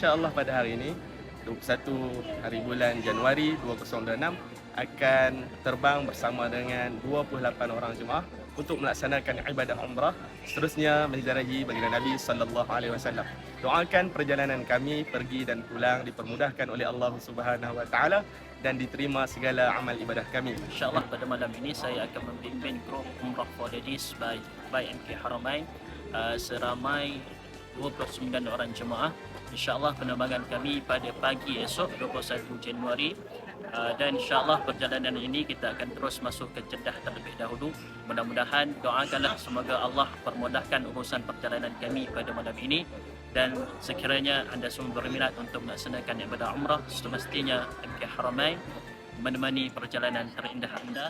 insya-Allah pada hari ini 21 hari bulan Januari 2026 akan terbang bersama dengan 28 orang jemaah untuk melaksanakan ibadah umrah, seterusnya menziarahi baginda Nabi sallallahu alaihi wasallam. Doakan perjalanan kami pergi dan pulang dipermudahkan oleh Allah Subhanahu wa taala dan diterima segala amal ibadah kami. InsyaAllah pada malam ini saya akan membimbing grup Umrah for Ladies by MK Haramain seramai 29 orang jemaah. InsyaAllah penerbangan kami pada pagi esok 21 Januari dan insyaAllah perjalanan ini kita akan terus masuk ke Jeddah terlebih dahulu. Mudah-mudahan doakanlah semoga Allah permudahkan urusan perjalanan kami pada malam ini, dan sekiranya anda semua berminat untuk melaksanakan ibadah umrah, semestinya MK Haramain menemani perjalanan terindah anda.